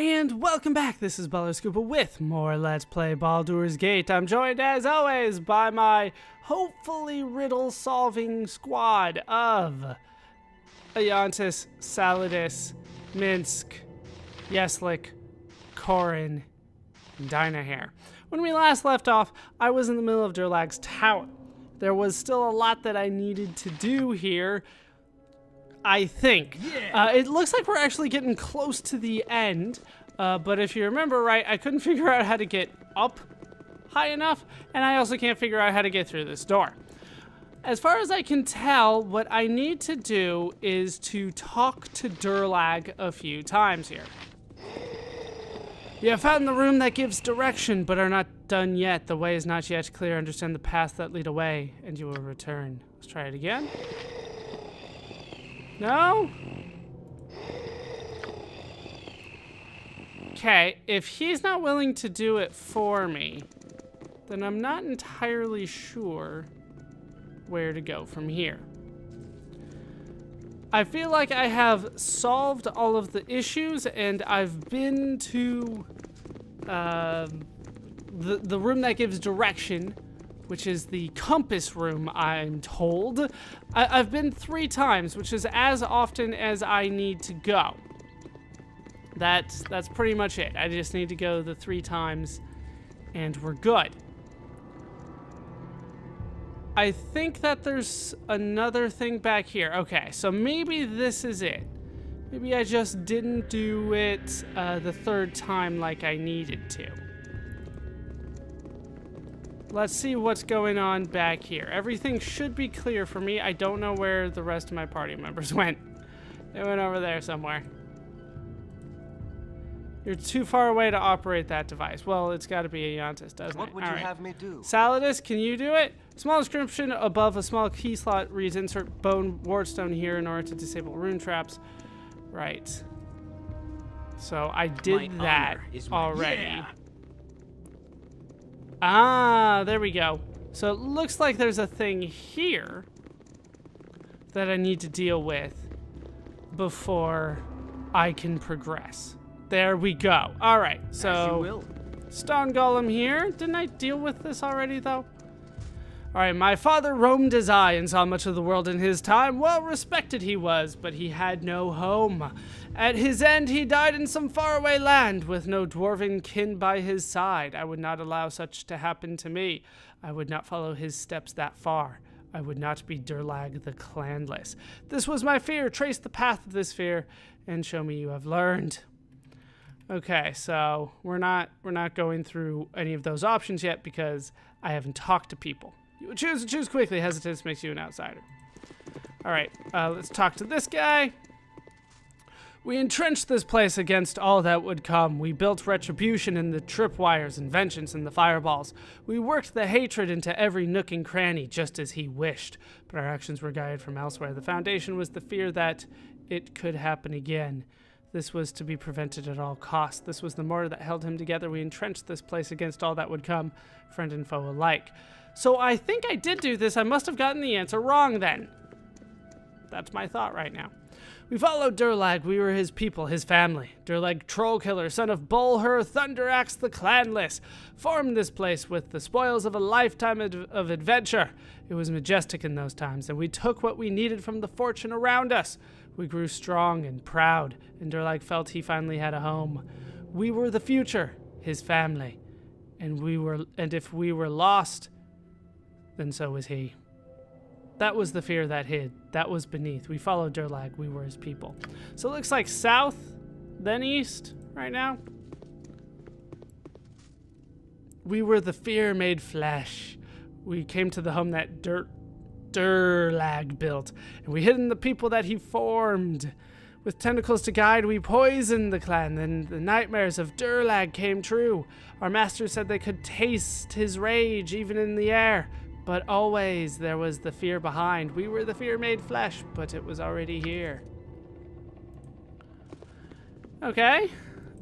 And welcome back, this is Ballerscuba with more Let's Play Baldur's Gate. I'm joined as always by my hopefully riddle-solving squad of Ayantis, Saladis, Minsk, Yeslik, Corin, and Dynahair. When we last left off, I was in the middle of Durlag's tower. There was still a lot that I needed to do here, I think. It looks like we're actually getting close to the end, but if you remember right, I couldn't figure out how to get up high enough, and I also can't figure out how to get through this door. As far as I can tell, what I need to do is to talk to Durlag a few times here. You have found the room that gives direction, but are not done yet. The way is not yet clear. Understand the paths that lead away, and you will return. Let's try it again. No? Okay, if he's not willing to do it for me, then I'm not entirely sure where to go from here. I feel like I have solved all of the issues, and I've been to the room that gives direction, which is the compass room, I'm told. I've been 3 times, which is as often as I need to go. That's pretty much it. I just need to go the 3 times, and we're good. I think that there's another thing back here. Okay, so maybe this is it. Maybe I just didn't do it the 3rd time like I needed to. Let's see what's going on back here. Everything should be clear for me. I don't know where the rest of my party members went. They went over there somewhere. You're too far away to operate that device. Well, it's got to be Ayantis, doesn't it? What would you have me do? Saladis, can you do it? Small inscription above a small key slot reads insert bone wardstone here in order to disable rune traps. Right. So I did that already. Yeah. Ah, there we go. So it looks like there's a thing here that I need to deal with before I can progress. There we go. All right, so as you will. Stone Golem here. Didn't I deal with this already, though? All right, my father roamed his eye and saw much of the world in his time. Well respected he was, but he had no home. At his end, he died in some faraway land with no dwarven kin by his side. I would not allow such to happen to me. I would not follow his steps that far. I would not be Durlag the clanless. This was my fear. Trace the path of this fear and show me you have learned. Okay, so we're not going through any of those options yet because I haven't talked to people. You choose quickly. Hesitance makes you an outsider. All right, let's talk to this guy. We entrenched this place against all that would come. We built retribution in the tripwires and vengeance in the fireballs. We worked the hatred into every nook and cranny just as he wished, but our actions were guided from elsewhere. The foundation was the fear that it could happen again. This was to be prevented at all costs. This was the mortar that held him together. We entrenched this place against all that would come, friend and foe alike. So I think I did do this. I must have gotten the answer wrong then. That's my thought right now. We followed Durlag. We were his people, his family. Durlag, Trollkiller, son of Baldur, Thunderaxe the Clanless, formed this place with the spoils of a lifetime of adventure. It was majestic in those times, and we took what we needed from the fortune around us. We grew strong and proud, and Durlag felt he finally had a home. We were the future, his family, and if we were lost, then so was he. That was the fear that hid. That was beneath. We followed Durlag. We were his people. So it looks like south, then east right now. We were the fear made flesh. We came to the home that Durlag built, and we hid in the people that he formed. With tentacles to guide, we poisoned the clan. Then the nightmares of Durlag came true. Our master said they could taste his rage even in the air. But always there was the fear behind. We were the fear made flesh, but it was already here. Okay.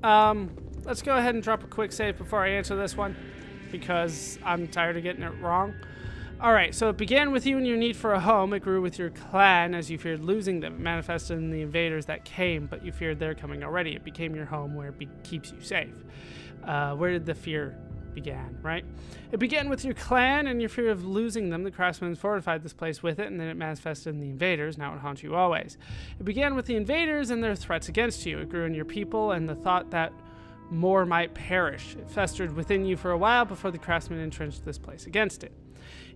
Let's go ahead and drop a quick save before I answer this one, because I'm tired of getting it wrong. Alright, so it began with you and your need for a home. It grew with your clan as you feared losing them. It manifested in the invaders that came, but you feared their coming already. It became your home where it keeps you safe. Where did the fear began, right? It began with your clan and your fear of losing them. The craftsmen fortified this place with it, and then it manifested in the invaders. Now it haunts you always. It began with the invaders and their threats against you. It grew in your people and the thought that more might perish. It festered within you for a while before the craftsmen entrenched this place against it.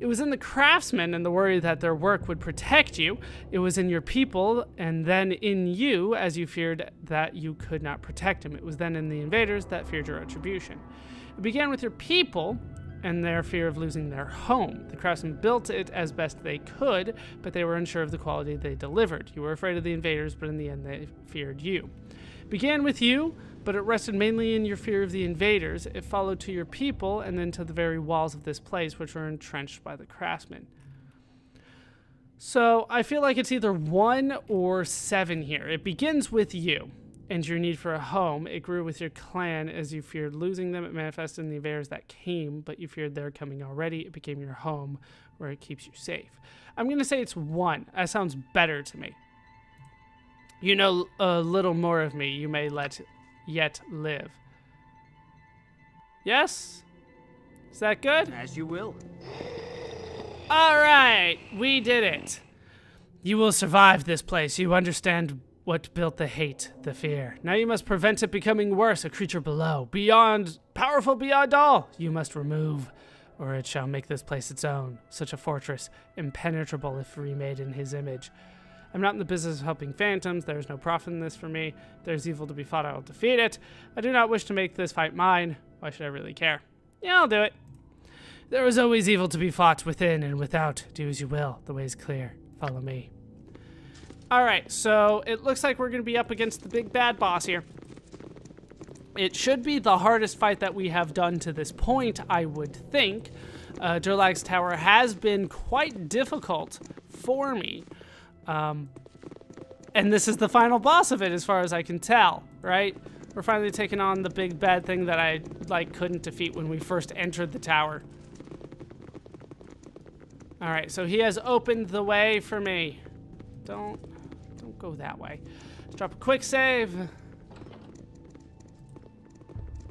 It was in the craftsmen and the worry that their work would protect you. It was in your people and then in you as you feared that you could not protect him. It was then in the invaders that feared your retribution. It began with your people and their fear of losing their home. The craftsmen built it as best they could, but they were unsure of the quality they delivered. You were afraid of the invaders, but in the end they feared you. It began with you, but it rested mainly in your fear of the invaders. It followed to your people and then to the very walls of this place, which were entrenched by the craftsmen. So I feel like it's either 1 or 7 here. It begins with you and your need for a home. It grew with your clan as you feared losing them. It manifested in the invaders that came, but you feared their coming already. It became your home where it keeps you safe. I'm going to say it's 1. That sounds better to me. You know a little more of me. You may yet live. Yes? Is that good? As you will. All right, we did it. You will survive this place. You understand what built the hate, the fear. Now you must prevent it becoming worse, a creature below, powerful beyond all. You must remove, or it shall make this place its own. Such a fortress, impenetrable if remade in his image. I'm not in the business of helping phantoms. There is no profit in this for me. There's evil to be fought. I will defeat it. I do not wish to make this fight mine. Why should I really care? Yeah, I'll do it. There is always evil to be fought within and without. Do as you will. The way is clear. Follow me. All right, so it looks like we're going to be up against the big bad boss here. It should be the hardest fight that we have done to this point, I would think. Durlag's tower has been quite difficult for me. And this is the final boss of it, as far as I can tell, right? We're finally taking on the big bad thing that I, couldn't defeat when we first entered the tower. All right, so he has opened the way for me. Don't go that way. Let's drop a quick save.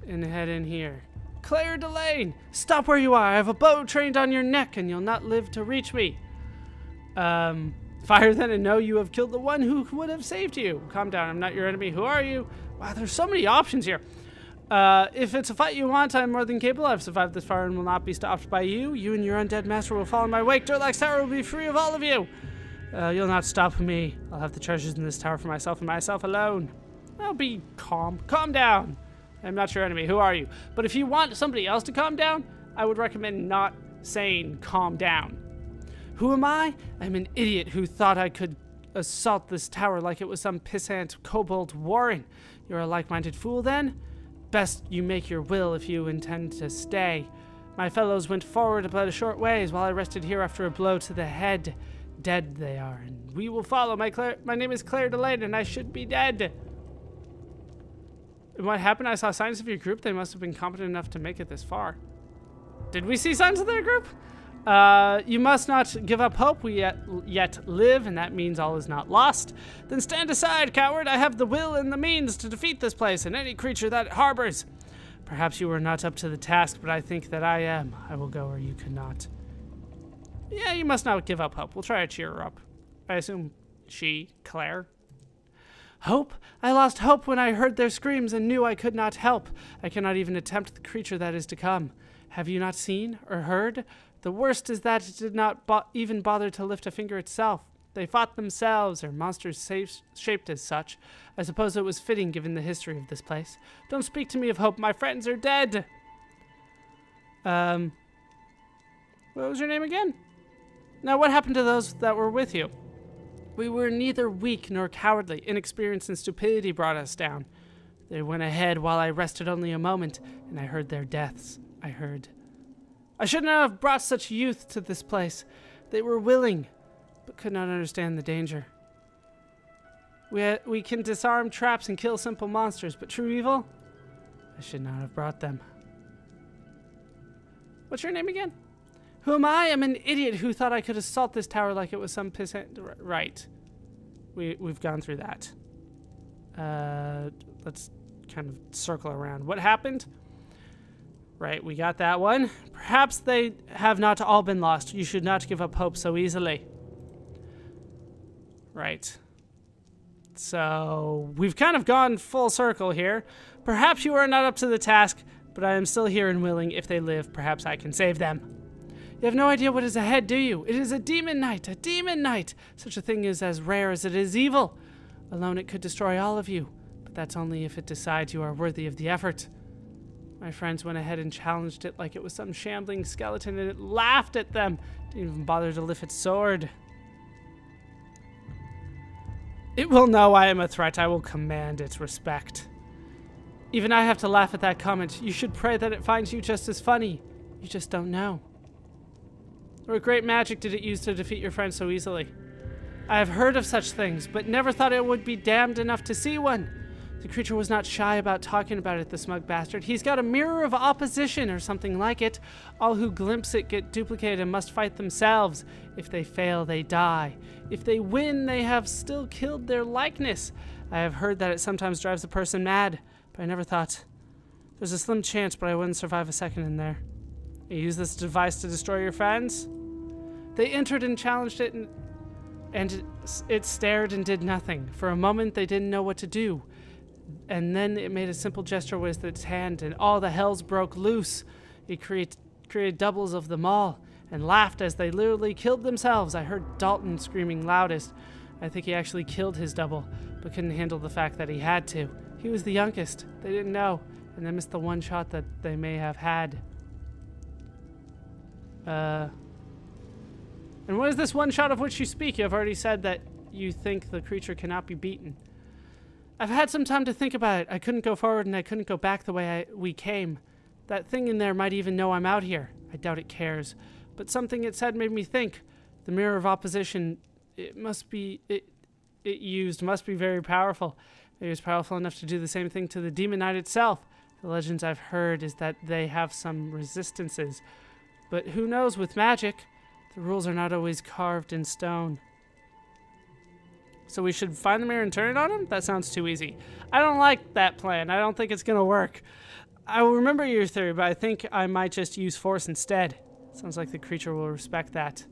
And head in here. Claire Delane, stop where you are. I have a bow trained on your neck, and you'll not live to reach me. Fire then and know you have killed the one who would have saved you. Calm down, I'm not your enemy. Who are you? Wow, there's so many options here. If it's a fight you want, I'm more than capable. I've survived this far and will not be stopped by you. You and your undead master will fall in my wake. Durlag's tower will be free of all of you. You'll not stop me. I'll have the treasures in this tower for myself and myself alone. I'll be calm. Calm down. I'm not your enemy. Who are you? But if you want somebody else to calm down, I would recommend not saying calm down. Who am I? I'm an idiot who thought I could assault this tower like it was some pissant kobold warring. You're a like-minded fool then? Best you make your will if you intend to stay. My fellows went forward but a short ways while I rested here after a blow to the head. Dead they are, and we will follow. My name is Claire Delane, and I should be dead. And what happened? I saw signs of your group. They must have been competent enough to make it this far. Did we see signs of their group? You must not give up hope. We yet live, and that means all is not lost. Then stand aside, coward. I have the will and the means to defeat this place and any creature that it harbors. Perhaps you are not up to the task, but I think that I am. I will go where you cannot. Yeah, you must not give up hope. We'll try to cheer her up. I assume she, Claire. Hope? I lost hope when I heard their screams and knew I could not help. I cannot even attempt the creature that is to come. Have you not seen or heard? The worst is that it did not even bother to lift a finger itself. They fought themselves, or monsters shaped as such. I suppose it was fitting given the history of this place. Don't speak to me of hope. My friends are dead. What was your name again? Now, what happened to those that were with you? We were neither weak nor cowardly. Inexperience and stupidity brought us down. They went ahead while I rested only a moment, and I heard their deaths. I should not have brought such youth to this place. They were willing, but could not understand the danger. We can disarm traps and kill simple monsters, but true evil? I should not have brought them. What's your name again? Who am I? I'm an idiot who thought I could assault this tower like it was some pissant. Right. We've gone through that. Let's kind of circle around. What happened? Right, we got that one. Perhaps they have not all been lost. You should not give up hope so easily. Right. So, we've kind of gone full circle here. Perhaps you are not up to the task, but I am still here and willing. If they live, perhaps I can save them. You have no idea what is ahead, do you? It is a demon knight, a demon knight. Such a thing is as rare as it is evil. Alone it could destroy all of you, but that's only if it decides you are worthy of the effort. My friends went ahead and challenged it like it was some shambling skeleton, and it laughed at them. Didn't even bother to lift its sword. It will know I am a threat. I will command its respect. Even I have to laugh at that comment. You should pray that it finds you just as funny. You just don't know. What great magic did it use to defeat your friend so easily? I have heard of such things, but never thought it would be damned enough to see one. The creature was not shy about talking about it, the smug bastard. He's got a mirror of opposition or something like it. All who glimpse it get duplicated and must fight themselves. If they fail, they die. If they win, they have still killed their likeness. I have heard that it sometimes drives a person mad, but I never thought. There's a slim chance, but I wouldn't survive a second in there. You use this device to destroy your friends? They entered and challenged it, and it stared and did nothing. For a moment, they didn't know what to do. And then it made a simple gesture with its hand, and all the hells broke loose. It created doubles of them all, and laughed as they literally killed themselves. I heard Dalton screaming loudest. I think he actually killed his double, but couldn't handle the fact that he had to. He was the youngest. They didn't know, and they missed the one shot that they may have had. And what is this one shot of which you speak? You have already said that you think the creature cannot be beaten. I've had some time to think about it. I couldn't go forward and I couldn't go back the way we came. That thing in there might even know I'm out here. I doubt it cares. But something it said made me think. The mirror of opposition, it used must be very powerful. It was powerful enough to do the same thing to the demon knight itself. The legends I've heard is that they have some resistances. But who knows with magic? The rules are not always carved in stone. So we should find the mirror and turn it on him? That sounds too easy. I don't like that plan. I don't think it's going to work. I will remember your theory, but I think I might just use force instead. Sounds like the creature will respect that.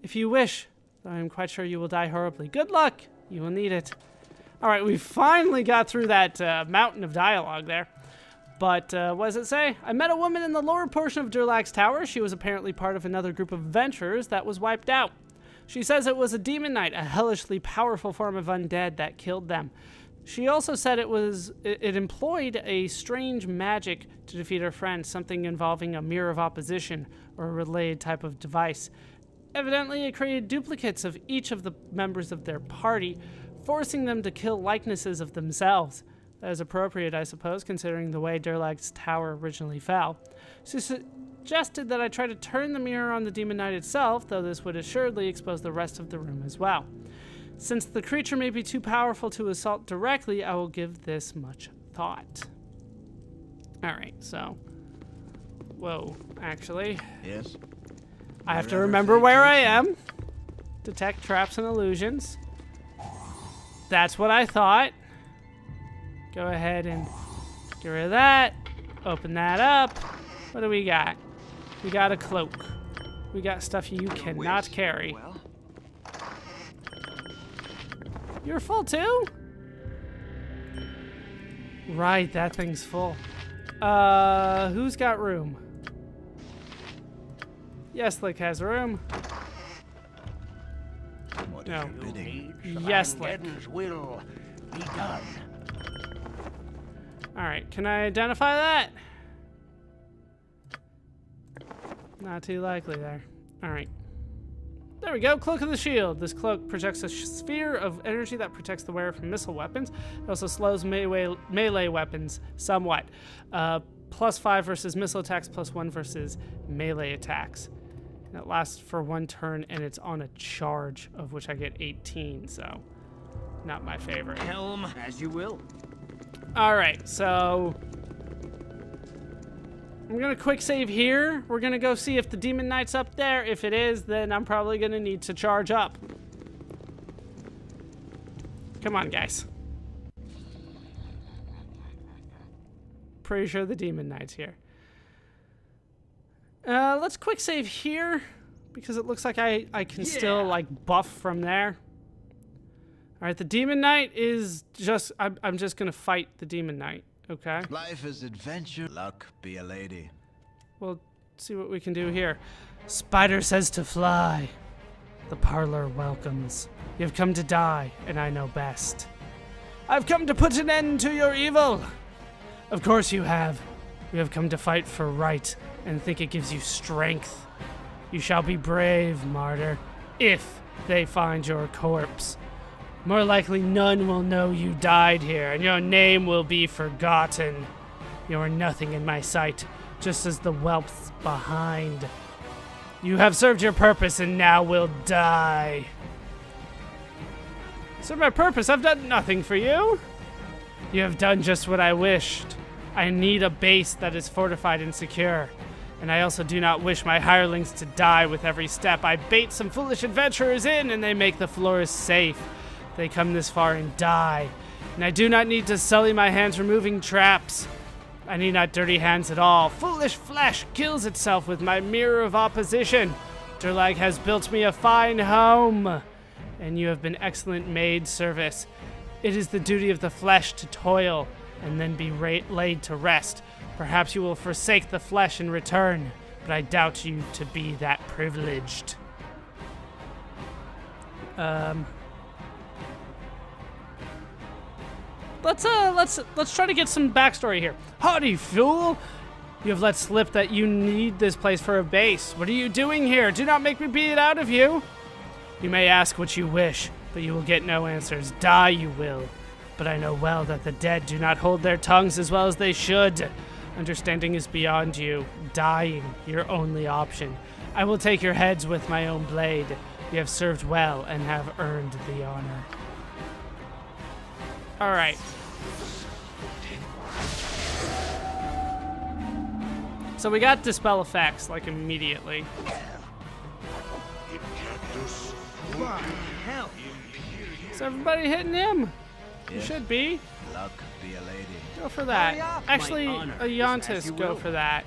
If you wish, though I am quite sure you will die horribly. Good luck. You will need it. All right, we finally got through that mountain of dialogue there. But what does it say? I met a woman in the lower portion of Durlag's tower. She was apparently part of another group of adventurers that was wiped out. She says it was a demon knight, a hellishly powerful form of undead that killed them. She also said it employed a strange magic to defeat her friend, something involving a mirror of opposition or a related type of device. Evidently, it created duplicates of each of the members of their party, forcing them to kill likenesses of themselves. That is appropriate, I suppose, considering the way Durlag's tower originally fell. She suggested that I try to turn the mirror on the demon knight itself, though this would assuredly expose the rest of the room as well. Since the creature may be too powerful to assault directly, I will give this much thought. Alright, so... Whoa, actually. Yes? I have to remember where I am. Detect traps and illusions. That's what I thought. Go ahead and get rid of that. Open that up. What do we got? We got a cloak. We got stuff you cannot carry. Well. You're full too? Right, that thing's full. Who's got room? Yes, Lick has room. What No. is your bidding? Yes, Lick. Will be done. Alright, can I identify that? Not too likely there. Alright. There we go, Cloak of the Shield. This cloak projects a sphere of energy that protects the wearer from missile weapons. It also slows melee weapons somewhat. +5 versus missile attacks, +1 versus melee attacks. And it lasts for 1 turn, and it's on a charge, of which I get 18, so not my favorite. Helm, as you will. Alright, so I'm gonna quick save here. We're gonna go see if the Demon Knight's up there. If it is, then I'm probably gonna need to charge up. Come on, guys. Pretty sure the Demon Knight's here. Let's quick save here because it looks like I can still like buff from there. All right, the Demon Knight is just, I'm just gonna fight the Demon Knight, okay? Life is adventure. Luck be a lady. We'll see what we can do here. Spider says to fly. The parlor welcomes. You've come to die, and I know best. I've come to put an end to your evil. Of course you have. You have come to fight for right, and think it gives you strength. You shall be brave, martyr, if they find your corpse. More likely none will know you died here, and your name will be forgotten. You are nothing in my sight, just as the whelps behind. You have served your purpose and now will die. Served my purpose? I've done nothing for you. You have done just what I wished. I need a base that is fortified and secure. And I also do not wish my hirelings to die with every step. I bait some foolish adventurers in and they make the floors safe. They come this far and die. And I do not need to sully my hands removing traps. I need not dirty hands at all. Foolish flesh kills itself with my mirror of opposition. Durlag has built me a fine home, and you have been excellent maid service. It is the duty of the flesh to toil and then be laid to rest. Perhaps you will forsake the flesh in return, but I doubt you to be that privileged. Let's try to get some backstory here. Howdy, fool! You have let slip that you need this place for a base. What are you doing here? Do not make me beat it out of you. You may ask what you wish, but you will get no answers. Die you will. But I know well that the dead do not hold their tongues as well as they should. Understanding is beyond you. Dying, your only option. I will take your heads with my own blade. You have served well and have earned the honor. All right. So we got dispel effects like immediately. Is everybody hitting him? You should be. Luck be a lady. Go for that. Actually, Ayantis, go for that.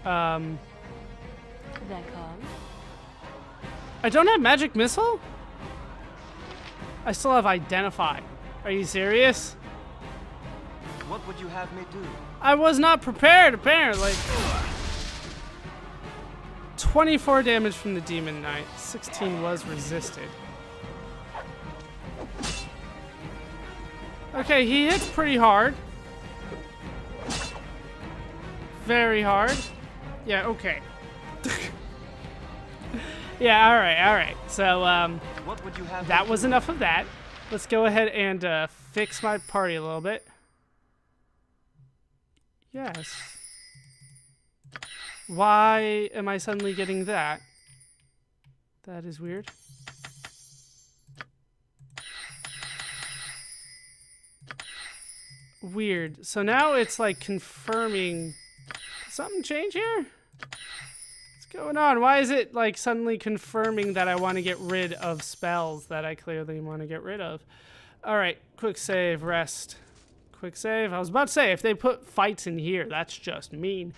That call? I don't have magic missile? I still have identify. Are you serious? What would you have me do? I was not prepared, apparently. 24 damage from the Demon Knight. 16 was resisted. Okay, he hits pretty hard. Very hard. Yeah, okay. Yeah, alright. So, What would you have that me was do? enough of that. Let's go ahead and fix my party a little bit. Yes. Why am I suddenly getting that? That is weird. Weird. So now it's like confirming. Something change here? What's going on? Why is it like suddenly confirming that I want to get rid of spells that I clearly want to get rid of? All right, quick save, rest. Quick save. I was about to say, if they put fights in here, that's just mean.